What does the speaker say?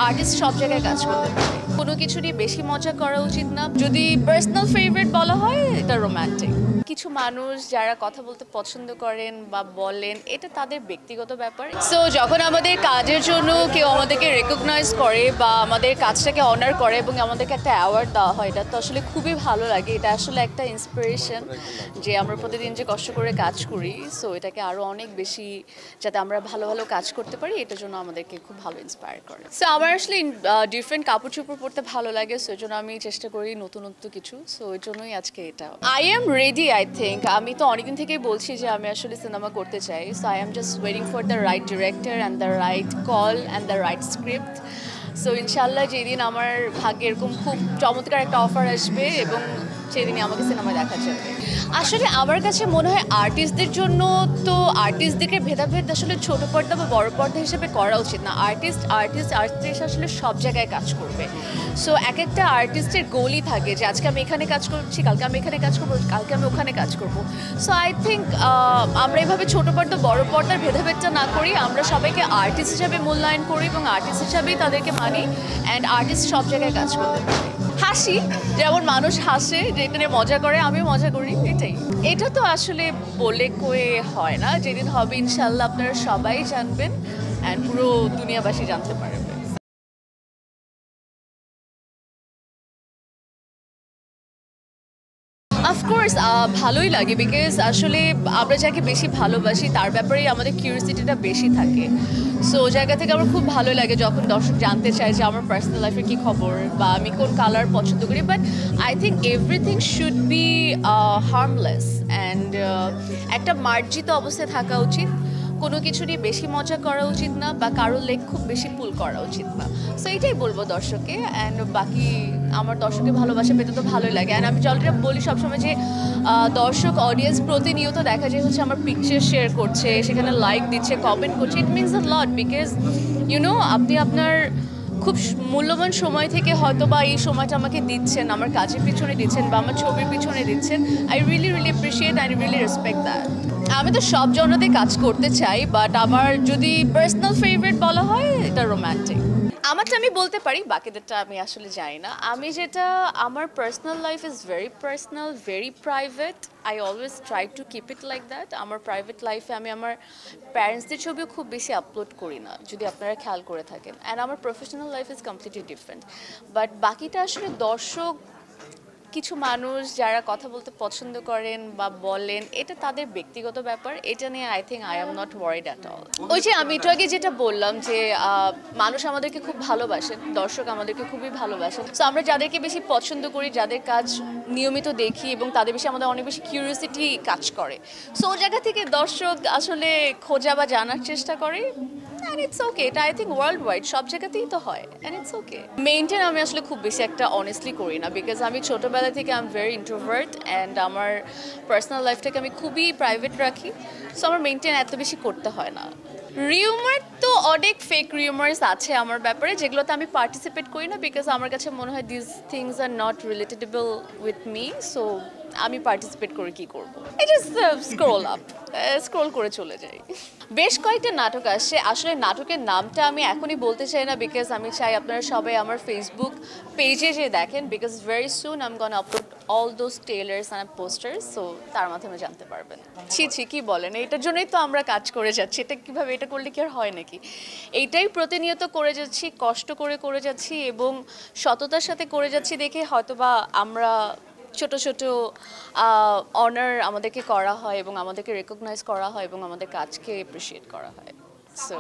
Artist সব জায়গায় কাজ করতে পারে, কোনো কিছু নিয়ে বেশি মজা করা উচিত না। যদি পার্সোনাল ফেভারিট বলা হয়, এটা রোমান্টিক। কিছু মানুষ যারা কথা বলতে পছন্দ করেন বা বলেন, এটা তাদের ব্যক্তিগত ব্যাপার। সো যখন আমাদের কাজের জন্য কেউ আমাদেরকে রেকগনাইজ করে বা আমাদের কাজটাকে অনার করে এবং আমাদেরকে একটা অ্যাওয়ার্ড দেওয়া হয়, এটা তো আসলে খুবই ভালো লাগে। এটা আসলে একটা ইন্সপিরেশন যে আমরা প্রতিদিন যে কষ্ট করে কাজ করি, সো এটাকে আরও অনেক বেশি যাতে আমরা ভালো ভালো কাজ করতে পারি, এটার জন্য আমাদেরকে খুব ভালো ইন্সপায়ার করে। সো আমার আসলে ডিফারেন্ট কাপড় চোপড় পরতে ভালো লাগে, সো এই জন্য আমি চেষ্টা করি নতুন নতুন কিছু। সো ওই জন্যই আজকে এটা। I am ready, I think. আমি তো অনেকদিন থেকেই বলছি যে আমি আসলে সিনেমা করতে চাই। So I am just waiting for the right director and the right call and the right script. So ইনশাল্লাহ যেদিন আমার ভাগ্যে এরকম খুব চমৎকার একটা অফার আসবে এবং সেদিনই আমাকে সিনেমায় দেখা যাবে। আসলে আমার কাছে মনে হয় আর্টিস্টদের জন্য তো আর্টিস্টদেরকে ভেদাভেদ আসলে ছোটো পর্দা বা বড় পর্দা হিসেবে করা উচিত না। আর্টিস্ট আসলে সব জায়গায় কাজ করবে। সো এক একটা আর্টিস্টের গোলই থাকে যে আজকে আমি এখানে কাজ করছি, কালকে আমি এখানে কাজ করবো, কালকে আমি ওখানে কাজ করবো। সো আই থিঙ্ক আমরা এভাবে ছোটো পর্দা বড় পর্দার ভেদাভেদটা না করি, আমরা সবাইকে আর্টিস্ট হিসাবে মূল্যায়ন করি এবং আর্টিস্ট হিসাবেই তাদেরকে মানি। অ্যান্ড আর্টিস্ট সব জায়গায় কাজ করতে পারে। হাসি, যেমন মানুষ হাসে, যেটা নিয়ে মজা করে, আমিও মজা করি, এটাই। এটা তো আসলে বলে কয়ে হয় না, যেদিন হবে ইনশাল্লাহ আপনারা সবাই জানবেন অ্যান্ড পুরো দুনিয়াবাসী জানতে পারবে। অফকোর্স ভালোই লাগে, বিকজ আসলে আমরা যাকে বেশি ভালোবাসি তার ব্যাপারেই আমাদের কিউরিয়াসিটিটা বেশি থাকে। সো জায়গা থেকে আমার খুব ভালো লাগে যখন দর্শক জানতে চায় যে আমার পার্সোনাল লাইফের কী খবর বা আমি কোন কালার পছন্দ করি। But I think everything should be harmless and একটা মার্জিত অবস্থায় থাকা উচিত। কোনো কিছু নিয়ে বেশি মজা করা উচিত না বা কারোর লেগ খুব বেশি পুল করা উচিত না। সো এটাই বলবো দর্শককে। অ্যান্ড বাকি আমার দর্শকের ভালোবাসা পেতে তো ভালোই লাগে। অ্যান্ড আমি অলরেডি বলি সবসময় যে দর্শক অডিয়েন্স প্রতিনিয়ত দেখা যায় হচ্ছে আমার পিকচার শেয়ার করছে, সেখানে লাইক দিচ্ছে, কমেন্ট করছে। It means a lot, because আপনি আপনার খুব মূল্যবান সময় থেকে হয়তো বা এই সময়টা আমাকে দিচ্ছেন, আমার কাজের পিছনে দিচ্ছেন বা আমার ছবির পিছনে দিচ্ছেন। I really appreciate, I really respect that. আমি তো সব জনতে কাজ করতে চাই, বাট আমার যদি পার্সোনাল ফেভারিট বলা হয়, এটা রোম্যান্টিক। আমারটা আমি বলতে পারি, বাকিদেরটা আমি আসলে জানি না। আমি যেটা, আমার personal life is very personal, very private. I always try to keep it like that. আমার প্রাইভেট লাইফে আমি আমার প্যারেন্টসদের ছবিও খুব বেশি আপলোড করি না, যদি আপনারা খেয়াল করে থাকেন। অ্যান্ড আমার professional life is completely different. But বাকিটা আসলে দর্শক, কিছু মানুষ যারা কথা বলতে পছন্দ করেন বা বলেন, এটা তাদের ব্যক্তিগত ব্যাপার। এটা নিয়ে I think I am not worried at all. ওই যে আমি একটু আগে যেটা বললাম যে মানুষ আমাদেরকে খুব ভালোবাসেন, দর্শক আমাদেরকে খুবই ভালোবাসেন। সো আমরা যাদেরকে বেশি পছন্দ করি, যাদের কাজ নিয়মিত দেখি এবং তাদের বেশি আমাদের অনেক বেশি কিউরিওসিটি কাজ করে। সো ওই জায়গা থেকে দর্শক আসলে খোঁজা বা জানার চেষ্টা করে। অ্যান্ড ইটস ওকে, এটা আই থিঙ্ক ওয়ার্ল্ড ওয়াইড সব জায়গাতেই তো হয়। And it's okay. মেইনটেন আমি আসলে খুব বেশি একটা অনেস্টলি করি না, বিকজ আমি ছোটোবেলা থেকে I am very introvert and আমার পার্সোনাল লাইফটাকে আমি খুবই প্রাইভেট রাখি। সো আমার মেইনটেন এত বেশি করতে হয় না। রিউমার তো অনেক ফেক রিউমার্স আছে আমার ব্যাপারে, যেগুলোতে আমি পার্টিসিপেট করি না, বিকজ আমার কাছে মনে হয় this things are not relatedable with me. So আমি পার্টিসিপেট করে কি করবো, ইট ইজ স্ক্রোল করে চলে যাই। বেশ কয়েকটা নাটক আসছে, আসলে নাটকের নামটা আমি এখনই বলতে চাই না, বিকজ আমি চাই আপনারা সবাই আমার ফেসবুক পেজে যে দেখেন, because very soon I am gonna upload all those trailers and posters. So তার মাধ্যমে জানতে পারবেন। ছি কি বলেন, এটার জন্যই তো আমরা কাজ করে যাচ্ছি। এটা কীভাবে, এটা করলে কি আর হয় নাকি? এইটাই প্রতিনিয়ত করে যাচ্ছি, কষ্ট করে যাচ্ছি এবং সততার সাথে করে যাচ্ছি দেখে হয়তোবা আমরা ছোট ছোট অনার আমাদেরকে করা হয় এবং আমাদেরকে রেকগনাইজ করা হয় এবং আমাদের কাজকে অ্যাপ্রিসিয়েট করা হয়। সো